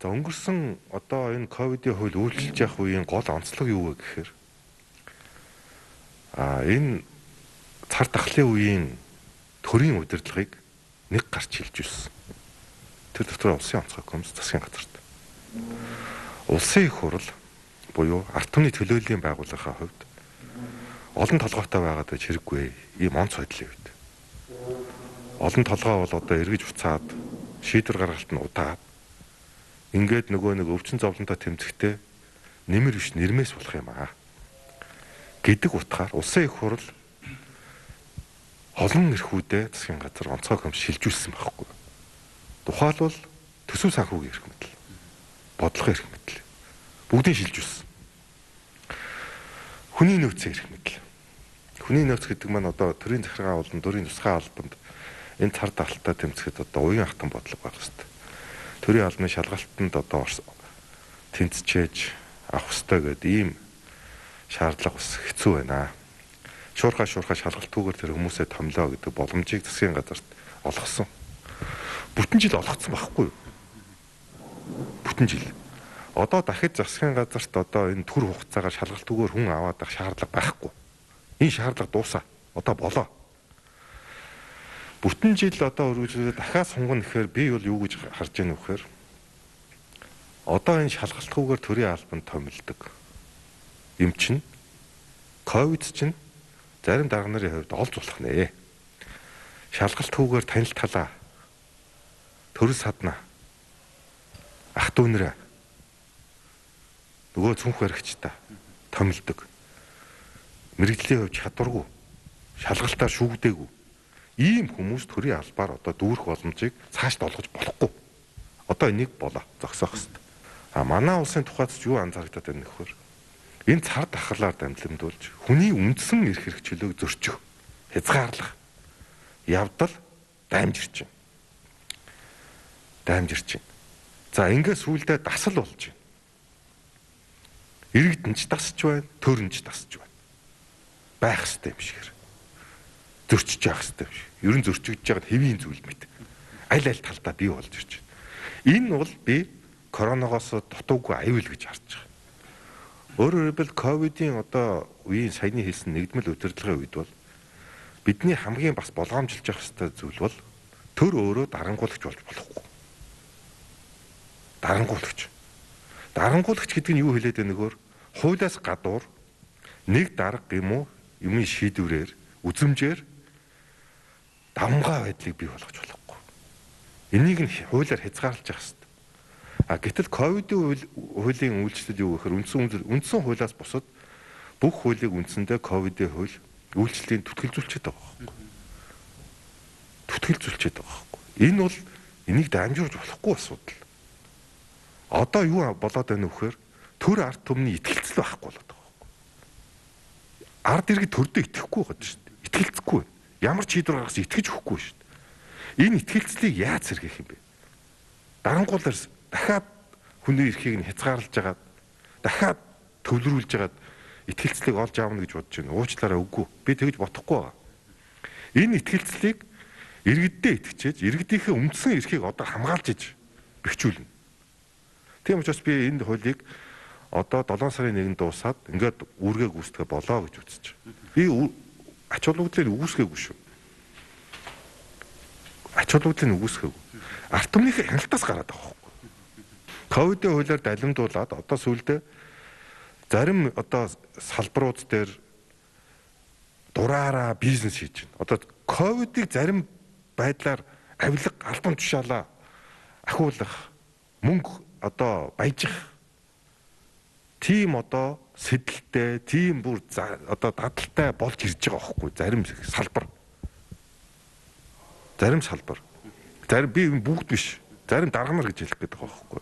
За өнгөрсөн одоо энэ ковидын хууль үйлчилж явах үеийн гол онцлог юу вэ гэхээр энэ цар тахлын үеийн төрийн удирдлагыг нэг гарч хилж ирсэн. Тэр дотор улсын онцгой комисс засгийн газарт. Улсын их хурал буюу ард түмний төлөөллийн байгууллагын хувьд олон толгойтой байгаад байж хэрэггүй ийм онц байдлын үед. Олон толгой бол одоо эргэж буцаад шийдвэр гаргалтанд удаад ингээд нөгөө нэг өвчин зовлонтой тэмцэхтэй нэмэр биш нэрмээс болох юм аа гэдэг утгаар улсын их хурал олон эрхүүдээ засгийн газар онцгой комисс шилжүүлсэн байхгүй. Тухайлбал төсөв санхүүгийн эрх мэдэл, бодлогын эрх мэдэл бүгдийг шилжүүлсэн. Хүний нөөцийн эрх мэдэл. Хүний нөөц гэдэг маань одоо төрийн захиргаа болон төрийн тусгай албанд энэ цар тахалтай тэмцэхэд одоо уян хатан бодлого байх хэрэгтэй. Төрийн албаны шалгалтанд одоо тэнцчээж авах хэрэгтэй гэдэг ийм шаардлага бас хэцүү байна. Шуурхай шалгалтгүйгээр тэр хүмүүсээ томлоо гэдэг боломжийг засгийн газарт олгосон. Бүтэн жил олгоцсон байхгүй юу? Бүтэн жил. Одоо дахид засгийн газарт одоо энэ төр хугацаагаар шалгалтгүйгээр хүн аваад авах шаардлага байхгүй. Энэ шаардлага дуусаа. Одоо болоо. Бүтэн жил одоо үргэлжлүүлээд дахиад сунгана гэхээр би бол юу гэж харж байна вэ гэхээр одоо энэ шалгалтгүйгээр төрийн албанд томилдог юм чинь ковид чинь зарим дарга нарын хувьд олж болох нэ. Шалгалтгүйгээр танил талаа төрөл садна ах дүүнэрээ нөгөө цүнх баригчтай томилдог. Мэргэжлийн хувьд чадваргүй шалгалтаар шүүгдээгүй ийм хүмүүс төрийн албаар одоо дүүрэх боломжийг цаашд олгож болохгүй. Одоо энийг болоо зогсоох хэрэгтэй. Манай улсын тухайд ч юу анзаарэгдээд байна гэхээр энэ цар тахлаар дамжламжуулж хүний үндсэн эрх хэрэгчлөөг зөрчих, хязгаарлах явдал даймжирч байна. За ингээд сүүлдээ дасал болж байна. Иргэдэн ч дасж байна, төрөн ч дасж байна. Байх ёстой юм шигээр. Зөрчиж явах ёстой юм шиг. Ер нь зөрчигдөж байгаад хэвийн зүйл мэт. Аль талдаа бий болж ирж байна. Энэ бол би коронавигоос дутуугүй аюул гэж харж байгаа. Өөрөөр хэлбэл ковидын одоо үеийн саяны хэлсэн нэгдмэл удирдлагын үед бол бидний хамгийн бас болгоомжилж явах ёстой зүйл бол төр өөрөө дарангуулагч болж болохгүй. Дарангуулагч гэдэг нь юу хэлээд байна нөхөр? Хуулиас гадуур нэг дарга юм уу юмын шийдвэрээр үзэмжээр давмгай байдлыг бий болгож болохгүй. Энийг нь хуулиар хязгаарлаж явах ёстой. Гэтэл ковидын хуулийн үйлчлэл юу гэхээр үндсэн хуулиас бусад бүх хуулийг үндсэндээ ковидын хууль үйлчлэлийн түтгэлзүүлчихэд байгаа байхгүй. Энэ бол энийг дамжуулж болохгүй асуудал. Одоо юу болоод байна вэ гэхээр төр ард түмний итгэлцэл байхгүй болоод байгаа байхгүй. Ард иргэд төрдөө итгэхгүй байгаа шүү дээ. Итгэлцэхгүй. Ямар ч шийдвэр гаргаж итгэж өгөхгүй шүү дээ. Энэ итгэлцлийг яаж сэргээх юм бэ? Дарангуулаар дахиад хүний эрхийг нь хязгаарлаж агаад дахиад төвлөрүүлж агаад итгэлцлийг олж аавна гэж бодож байна. Уучлаарай үгүй. Би тэгж бодохгүй байгаа. Энэ итгэлцлийг иргэддээ итгэжээж иргэдийнхээ үндсэн эрхийг одоо хамгаалж иж бэхжүүлнэ. Тийм учраас би энэ хуулийг одоо 7 сарын 1-нд дуусаад ингээд үүргээ гүйцэтгэх болоо гэж үзэж байна. Би ач холбогдлыг үүсгээгүй шүү. Ард түмнийхээ хяналтаас гараад байгаа байхгүй. Ковидын хуулиар далимдуулаад одоо сүүлдээ зарим одоо салбарууд дээр дураараа бизнес хийж байна. Одоо ковидыг зарим байдлаар авилга, албан тушаалаа ахиулах, мөнгө одоо баяжих тийм одоо сэдэлтэй, тийм бүр одоо дадалтай болж ирж байгаа байхгүй зарим салбар. Зарим би бүгд биш. Зарим дарга нар гэж хэлэх гээд байгаа байхгүй.